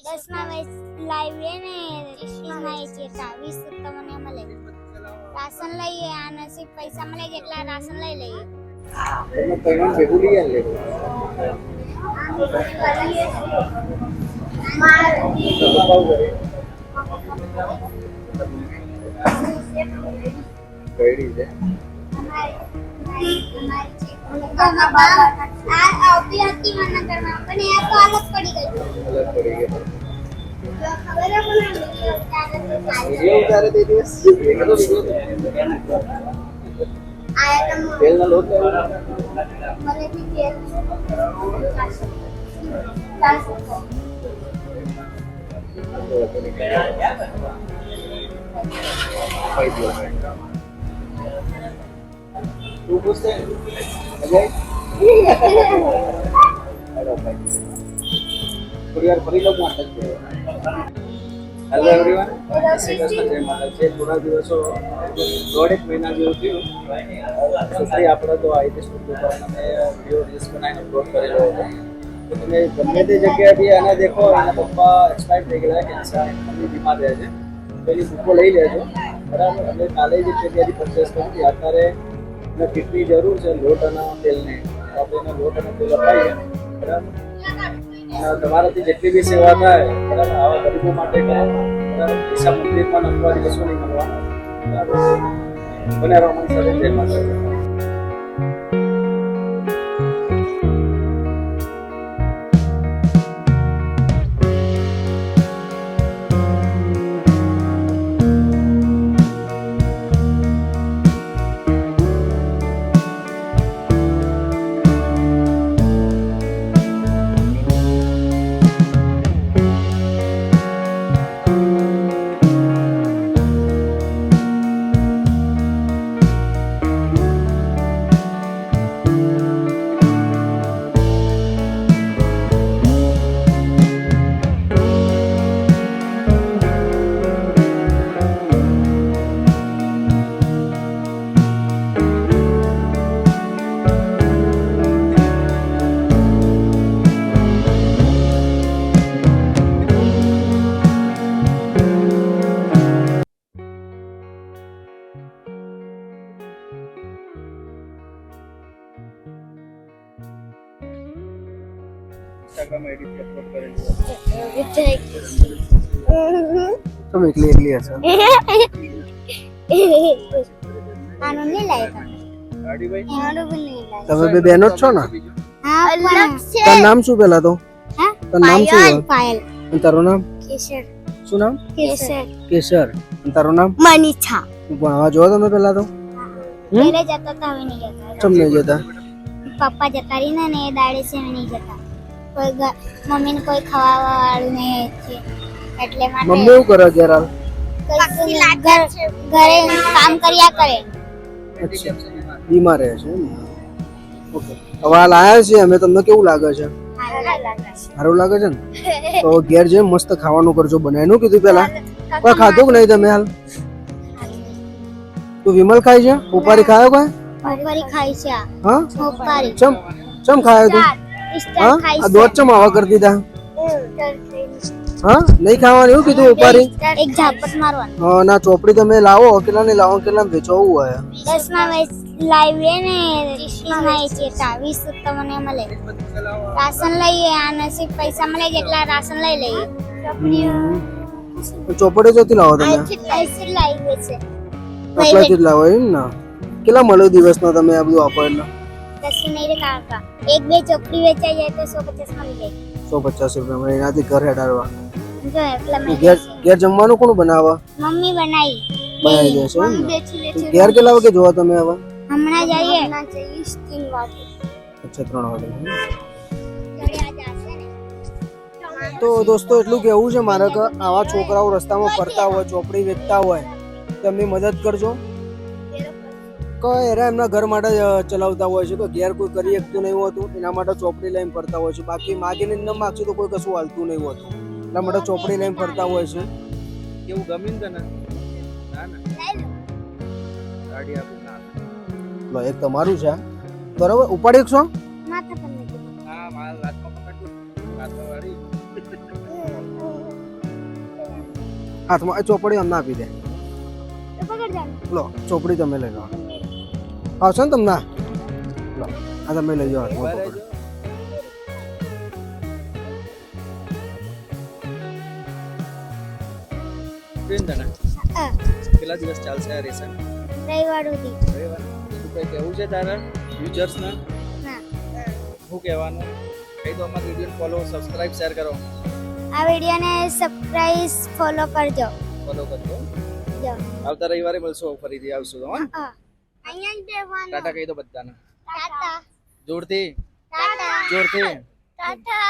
10 માં લાવીએ ને 30 માં ચેતા 20 તમને મળે. રાશન લઈએ આ નસીબ પૈસા મળે જેટલા રાશન લઈ લઈએ. તમે કઈનું ભેગું લઈ લે કઈ છે તેલના લોટ તું પૂછતે અજય થોડી ફરી લો માટે હેલો એવરીવન જય માતાજી. થોડા દિવસો દોઢેક મહિના જેવું થયું છોકરી આપણે તો આવી હતી સ્ટુડિયો પર અમે વિડીયો રીલ્સ બનાવીને અપલોડ કરેલો હતો. તો તમે ગમે તે જગ્યાએ બી એને દેખો એના પપ્પા એક્સપાયર થઈ ગયેલા કેન્સર મમ્મી બીમાર રહે છે તો એની બુકો લઈ લેજો બરાબર. અમે કાલે જ જગ્યાએથી પરચેસ કરી હતી. અત્યારે એને કેટલી જરૂર છે લોટ અને તેલની આપણે એને લોટ અને તેલ અપાઈએ બરાબર. તમારાથી જેટલી બી સેવા થાય બરાબર આવા ગરીબો માટે કરો બરાબર. ઈશા મંદિરમાં નંબરવાળી કશું નહીં મળવાનું બરાબર. બને રમણ સાથે જય માતાજી. इंस्टाग्राम आईडी पे अपलोड करेंगे तुम एकली हशो આનો નહીં લાવ્યા गाड़ी भाई એનો બી નહીં લાવ્યા. તમે બે બહેનો જ છો ને? હા પણ તારું નામ શું પેલા તો? હા તારું નામ શું છે? પાયલ અને તારું નામ કેસર શું નામ? કેસર કેસર. અને તારું નામ? મનીષા. ભણવા જો તમે પેલા તો? પહેલે જતા હતા હવે નહીં જતા. ચમ નહીં જતા? પપ્પા જતા રહીને ને એ દાડે છે હવે નહીં જતા. કોઈ મમ્મીને કોઈ ખવાવા વાળું નહીં છે એટલે માટે મમ્મી એવું કરે ઘેર હાલ? ઘરે કામ કર્યા કરે. અચ્છા બીમાર રહે છે એમ? ઓકે. હવે હાલ આયા છીએ અમે, તમને કેવું લાગે છે? સારું લાગે છે ને? તો ઘેર જઈને મસ્ત ખાવાનું કરજો. બનાવીનું કીધું પેલા કોઈ ખાધું કે નહીં તમે હાલ? તું વિમલ ખાય છે? ઉપારી ખાયો કોઈ? ઉપરી ખાઈ છે હા ઉપરી ચમ ચમ ખાયો તું? સ્ટાર હા ખાઈ આ દોત ચમ આવા કરી દીધા? હા નહીં ખાવાનું એવું કીધું ઉપારી? એક ઝાપટ મારવાનું. હા ના ચોપડી તમે લાવો કેટલા નહીં લાવો કેટલા વેચવું હોય 10 માં લાવીએ ને 30 માં ચેતા 20 તમને મળે. રાશન લઈએ આ નસીબ પૈસા મળે જેટલા રાશન લઈ લઈએ. ચોપડે જોતી લાવો તમે? અહીંથી લાવીએ છે આટલાથી જ લાવો એમ ને? કેટલા મળે દિવસના તમે આ બધું આપો એટલે? 10 નહીં રે કાકા. એક બે ચોપડી વેચાઈ જાય તો 150 મળી જાય. 150 રૂપિયા એનાથી ઘર હેડાડવા. જો એટલા મળી ઘેર જશે. ઘેર જમવાનું કોણ બનાવે? મમ્મી બનાવી દેશે એમ ને? ઘેર કેટલા વાગે જોવા તમે હવે? હમણાં જઈએ 3 વાગે. અચ્છા 3 વાગે. ઘરે આજ આવશે ને. તો દોસ્તો એટલું કહેવું છે મારે કે આવા છોકરાઓ રસ્તામાં ફરતા હોય ચોપડી વેચતા હોય તો એમની મદદ કરજો. કોઈ એરા એમના ઘર માટે ચલાવતા હોય છે તો ઘેર કોઈ કરી શકતું નહીં હોતું એના માટે ચોપડી લઈને ફરતા હોય છે. બાકી માગીને ન માગશે તો કોઈ કશું હાલતું નહીં હોતું એટલા માટે ચોપડી લઈને ફરતા હોય છે. કેવું ગમીન તને? ના ના ગાડી આપું ના લો એક તમારું છે બરોબર ઉપાડી શકશો? માથા પર નથી. હા મારા લાતમાં પકડજો લાતમાં વાળી હાથમાં એ ચોપડી અમને આપી દે. તો પકડ જાને. લો ચોપડી તમે લઈ લો. આવશે ને તમને? લો આ તમે લઈ જાઓ હાથમાં પકડો. બેન તને હા, કેટલા દિવસ ચાલશે આ રેશન? રવિવાર સુધી. રવિવાર શું કઈ કેવું છે તારા યુઝર્સને? ના, શું કહેવાનું? કઈ દો અમારા વિડીયો ફોલો સબસ્ક્રાઇબ શેર કરો. આ વિડીયોને સબસ્ક્રાઇબ ફોલો કરજો. ફોલો કરજો. જો. આવતા રવિવારે મળશું ફરીથી આવશું હા. હા. અહીંયા જ રહેવાનું. ટાટા કહી દો બધાને ટાટા. જોરથી ટાટા. જોરથી ટાટા.